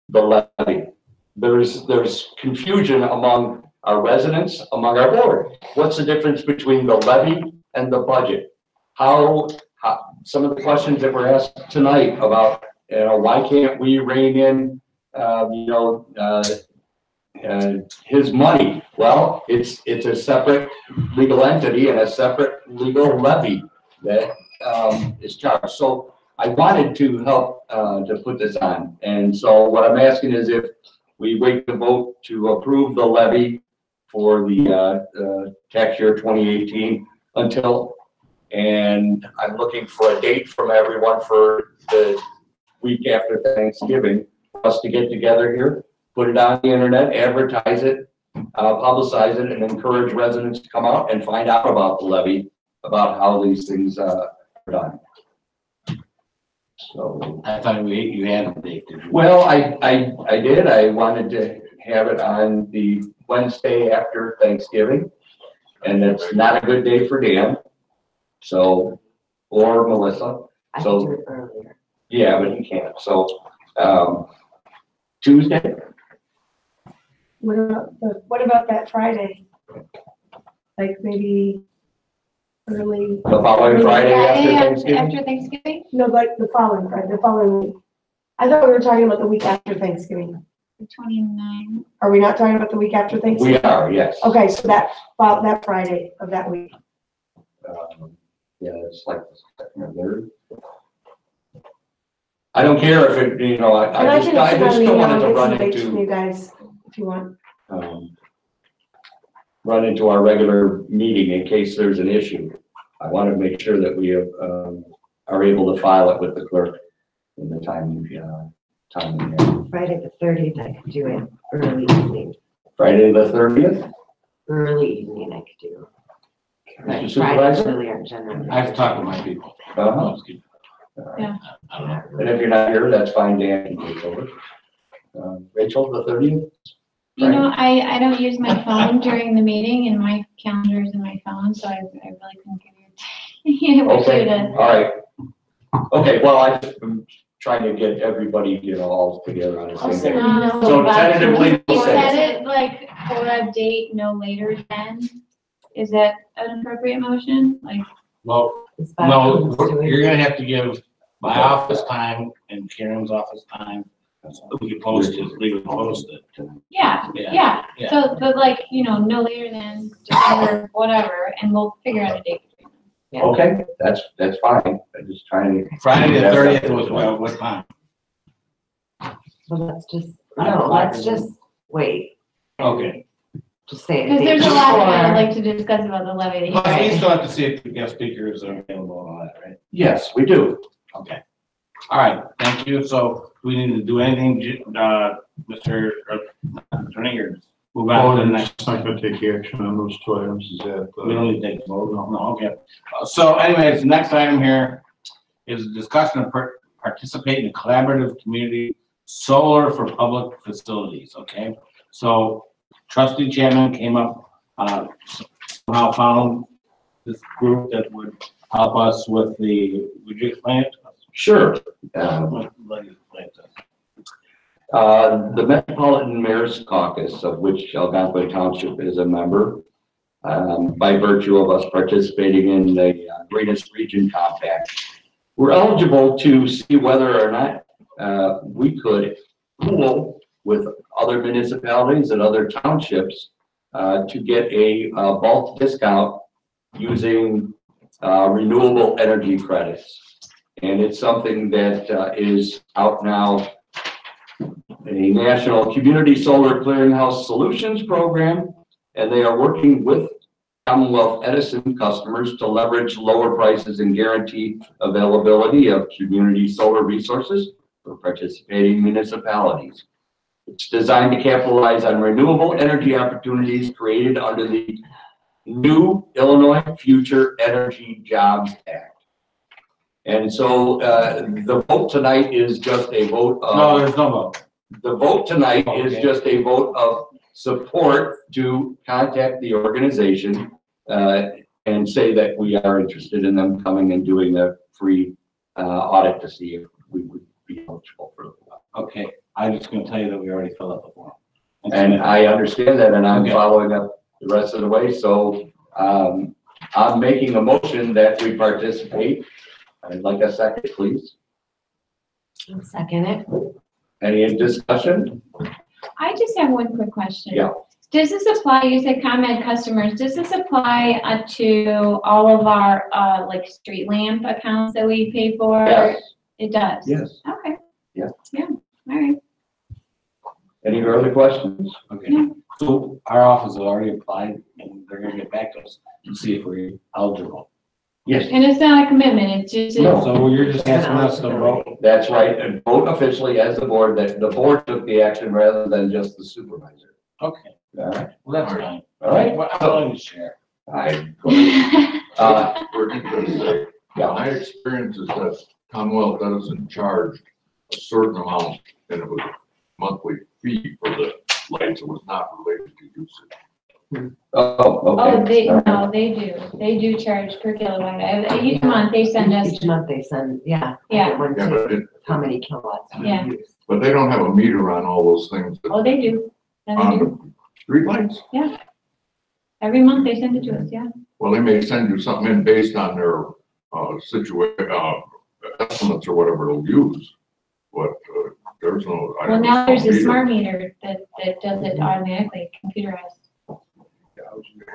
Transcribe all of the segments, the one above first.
the levy. There's confusion among our residents, among our board. What's the difference between the levy and the budget? How some of the questions that were asked tonight about, why can't we rein in, his money? Well, it's a separate legal entity and a separate legal levy that is charged. So I wanted to help to put this on. And so what I'm asking is if we wait to vote to approve the levy for the tax year 2018 and I'm looking for a date from everyone for the week after Thanksgiving for us to get together here, put it on the internet, advertise it, publicize it, and encourage residents to come out and find out about the levy, about how these things are done. So I thought you had a date. Well, I did. I wanted to have it on the Wednesday after Thanksgiving, and it's not a good day for Dan. So, or Melissa. I so can do it earlier. Yeah, but he can't. So Tuesday. What about that Friday? Like maybe early. The following Friday after Thanksgiving? After Thanksgiving? No, like the following Friday, the following week. I thought we were talking about the week after Thanksgiving. The 29th. Are we not talking about the week after Thanksgiving? We are, yes. Okay, so that Friday of that week. Yeah, it's like the 2nd or 3rd. I don't care if it, I just don't want it to run into you guys if you want. Run into our regular meeting in case there's an issue. I want to make sure that we have, are able to file it with the clerk in the time we have. Friday the 30th, I could do it early evening. Friday the 30th? Early evening, I could do. Mr. Fridays Supervisor? really aren't generally. I've talked to my people. Yeah. I don't know. And if you're not here, that's fine, Dan can take over. Rachel, the 30th? You know, I don't use my phone during the meeting, and my calendar is in my phone, so I really couldn't give you Okay, all right. Okay, well, I'm trying to get everybody, all together on the I'll same send day. an email. So tentatively, You we'll said say, it like for a date no later than. Is that an appropriate motion? Like, Well, It's by no, who's doing you're it. gonna have to give my office time and Karen's office time. We can post it, legally post it. yeah, Yeah. yeah. So, but like, no later than December, whatever, and we'll figure out a date. okay, that's fine. I'm just trying to. Friday the 30th was what time? Well, let's just wait. Okay. Just say. Because there's a lot that I'd like to discuss about the levy. Plus, we still have to see if the guest speakers are available and all that, right? Yes, we do. Okay. All right, thank you. So do we need to do anything, Mr. Attorney, or move on to the next? It's not gonna take action on those two items, is that? We don't need to take a vote, no, okay. So anyways, the next item here is a discussion of participate in a collaborative community solar for public facilities, okay? So Trustee Chapman came up, somehow found this group that would help us with the, would you explain it? Sure. Let you explain it. The Metropolitan Mayor's Caucus, of which Algonquin Township is a member, by virtue of us participating in the Greatest Region Compact, we're eligible to see whether or not we could pool with other municipalities and other townships to get a bulk discount using renewable energy credits. And it's something that is out now, a National Community Solar Clearinghouse Solutions program, and they are working with Commonwealth Edison customers to leverage lower prices and guarantee availability of community solar resources for participating municipalities. It's designed to capitalize on renewable energy opportunities created under the new Illinois Future Energy Jobs Act. And so the vote tonight is just a vote of. No, there's no vote. The vote tonight is just a vote of support to contact the organization and say that we are interested in them coming and doing a free audit to see if we would be eligible for it. Okay, I'm just gonna tell you that we already filled out the form. And I understand that, and I'm Okay. following up the rest of the way, so, I'm making a motion that we participate. I'd like a second, please. I'll second it. Any discussion? I just have one quick question. Yeah. Does this apply, you said ComEd customers, does this apply to all of our, like, street lamp accounts that we pay for? Yes. It does? Yes. Okay. Yeah. Yeah, all right. Any other questions? Okay, so our office has already applied and they're gonna get back to us to see if we're eligible. Yes. And it's not a commitment, it's just, No. So you're just asking us to vote? That's right, and vote officially as the board, that the board took the action rather than just the supervisor. Okay, All right, well, that's fine. all right. Well, I'm willing to share. I, We're interested. yeah, My experience is that Commonwealth doesn't charge a certain amount, and it was a monthly fee for the lights. It was not related to usage. oh, okay. no, they do charge per kilowatt. Each month they send us, Each month they send, yeah. Yeah. One Yeah, to how many kilowatts we Yeah. use. but they don't have a meter on all those things. oh, they do. Yeah, they do. On the streetlights. Every month they send it to us, yeah. Well, they may send you something in based on their, estimates or whatever they'll use. But, there's no. I Well, don't now know, there's a meter. smart meter that does it automatically, computerized.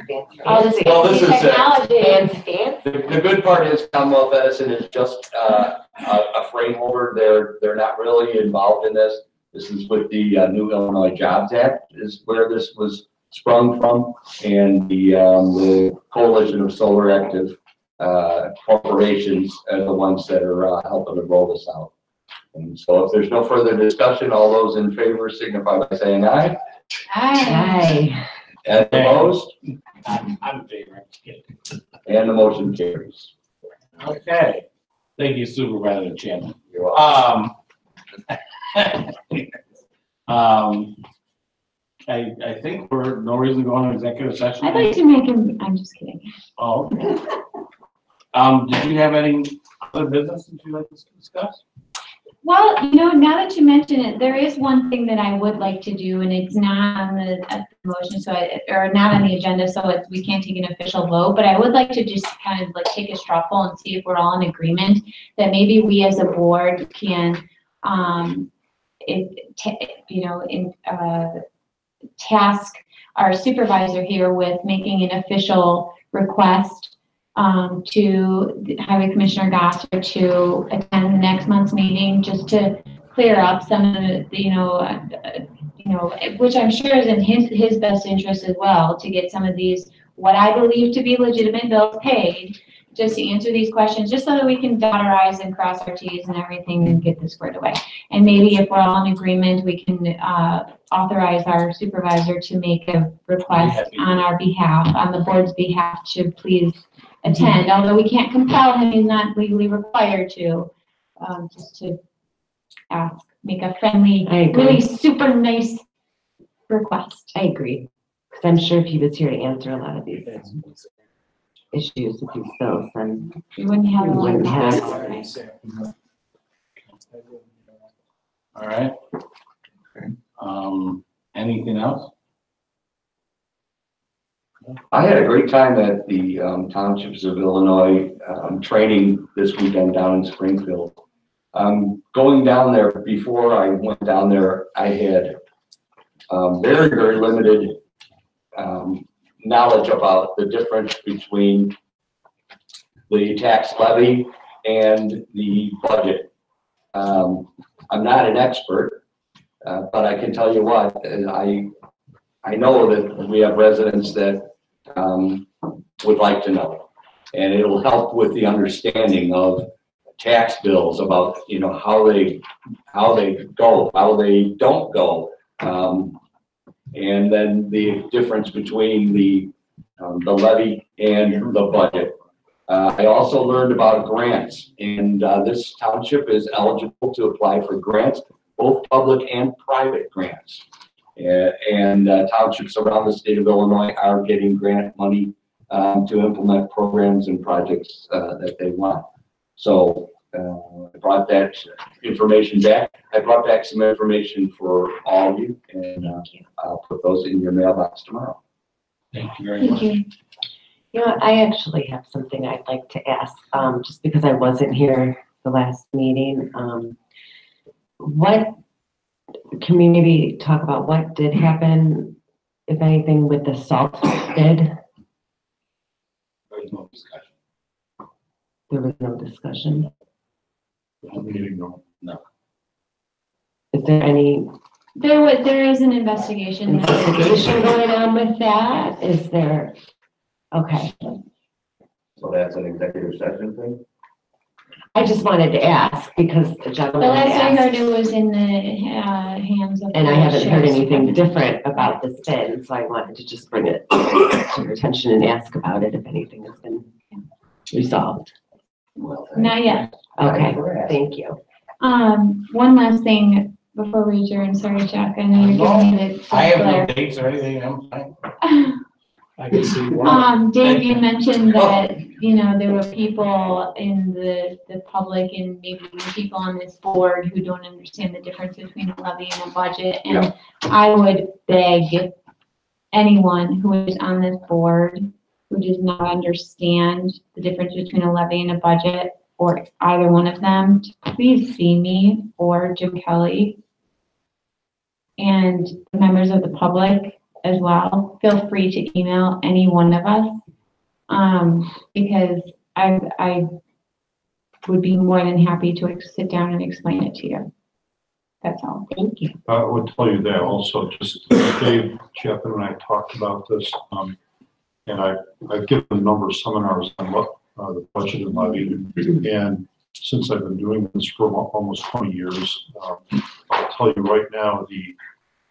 Fancy. All this Well, this is, technology. Fancy. The good part is Commonwealth Edison is just, a frame holder. They're not really involved in this. This is with the, New Illinois Jobs Act is where this was sprung from. And the Coalition of Solar Active, corporations are the ones that are, helping to roll this out. And so if there's no further discussion, all those in favor signify by saying aye. Aye. Aye. And opposed, I'm in favor, I'm just kidding. and the motion carries. Okay, thank you Supervisor Chairman. You're welcome. I think we're, no reason to go on executive session. I'd like to make him, I'm just kidding. Oh, okay. Did you have any other business that you'd like to discuss? Well, now that you mention it, there is one thing that I would like to do, and it's not on the motion, or not on the agenda, so we can't take an official vote, but I would like to just kind of like take a straw poll and see if we're all in agreement that maybe we as a board can, task our supervisor here with making an official request to Highway Commissioner Gosser to attend the next month's meeting, just to clear up some of the, which I'm sure is in his best interest as well, to get some of these, what I believe to be legitimate bills paid, just to answer these questions, just so that we can dot our i's and cross our t's and everything and get this squared away. And maybe if we're all in agreement, we can authorize our supervisor to make a request on our behalf, on the board's behalf, to please attend, although we can't compel him, he's not legally required to, just to ask, make a friendly, I agree. really super nice request. I agree. Because I'm sure if he was here to answer a lot of these issues with these bills, then We wouldn't have we a lot wouldn't of have. All right. Anything else? I had a great time at the Townships of Illinois training this weekend down in Springfield. Going down there, before I went down there, I had very, very limited knowledge about the difference between the tax levy and the budget. I'm not an expert, but I can tell you what, I know that we have residents that would like to know, and it'll help with the understanding of tax bills, about how they go, how they don't go, and then the difference between the levy and the budget. I also learned about grants, and this township is eligible to apply for grants, both public and private grants. And townships around the state of Illinois are getting grant money to implement programs and projects that they want. So I brought that information back. I brought back some information for all of you, and I'll put those in your mailbox tomorrow. Thank you very Thank much. you. You know, I actually have something I'd like to ask, just because I wasn't here the last meeting. What, can we maybe talk about what did happen, if anything, with the salt bid? There's no discussion. There was no discussion. Is there any There is an investigation. investigation going on with that? Is there, okay. So that's an executive session thing? I just wanted to ask because the The gentleman last I heard asked, it was in the hands of. and I haven't heard the anything sheriff's different about this bid, so I wanted to just bring it to your attention and ask about it if anything has been resolved. Well, Not yet. Okay, thank you. One last thing before we adjourn, sorry, Chuck, I know you're giving me the. I have no dates or anything, I'm fine. I can see why. Dave, you mentioned that, you know, there were people in the public and maybe people on this board who don't understand the difference between a levy and a budget. And I would beg anyone who is on this board who does not understand the difference between a levy and a budget, or either one of them, to please see me or Jim Kelly and members of the public as well. Feel free to email any one of us, because I would be more than happy to sit down and explain it to you. That's all. Thank you. I would tell you that also, just Dave, Jeff, and I talked about this, and I've given a number of seminars on what the budget and levy, and since I've been doing this for almost 20 years, I'll tell you right now, the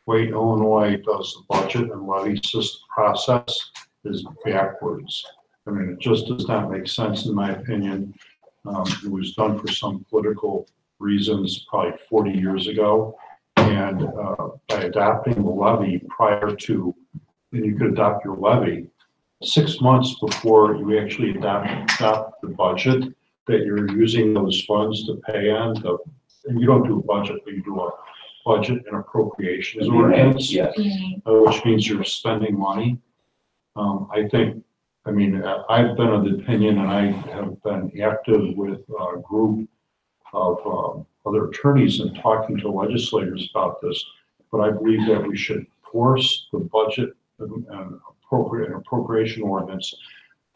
way Illinois does the budget and levy system process is backwards. I mean, it just does not make sense in my opinion. It was done for some political reasons probably 40 years ago, and by adopting the levy prior to, and you could adopt your levy 6 months before you actually adopt the budget that you're using those funds to pay on. And you don't do a budget, but you do a budget and appropriations ordinance, Yes. which means you're spending money. I've been of the opinion, and I have been active with a group of other attorneys and talking to legislators about this, but I believe that we should force the budget and appropriation ordinance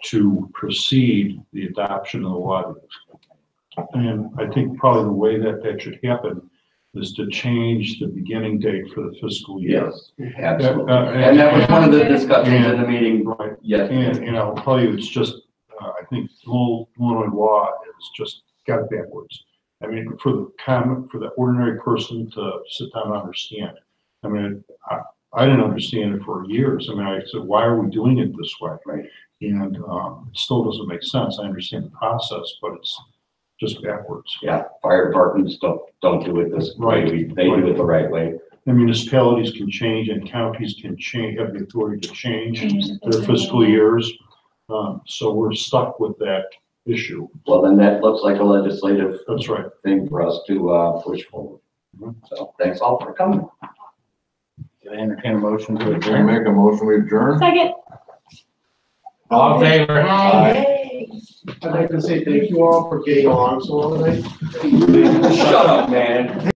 to precede the adoption of the levy. And I think probably the way that should happen is to change the beginning date for the fiscal year. Yes, absolutely. And that was one of the discussions in the meeting. Right. Yes. And I'll tell you, it's just, I think Illinois law is just got backwards. I mean, for the ordinary person to sit down and understand. I mean, I didn't understand it for years. I mean, I said, why are we doing it this way? Right. And it still doesn't make sense. I understand the process, but it's just backwards. Yeah, fire departments don't do it this way. They do it the right way. And municipalities can change and counties can change, have the authority to change Change their fiscal years. So we're stuck with that issue. Well, then that looks like a legislative That's right. thing for us to push forward. So thanks all for coming. Can I entertain a motion to Can I adjourn? make a motion we adjourn? Second. All in favor? I'd like to say thank you all for getting along so long tonight. Shut up, man.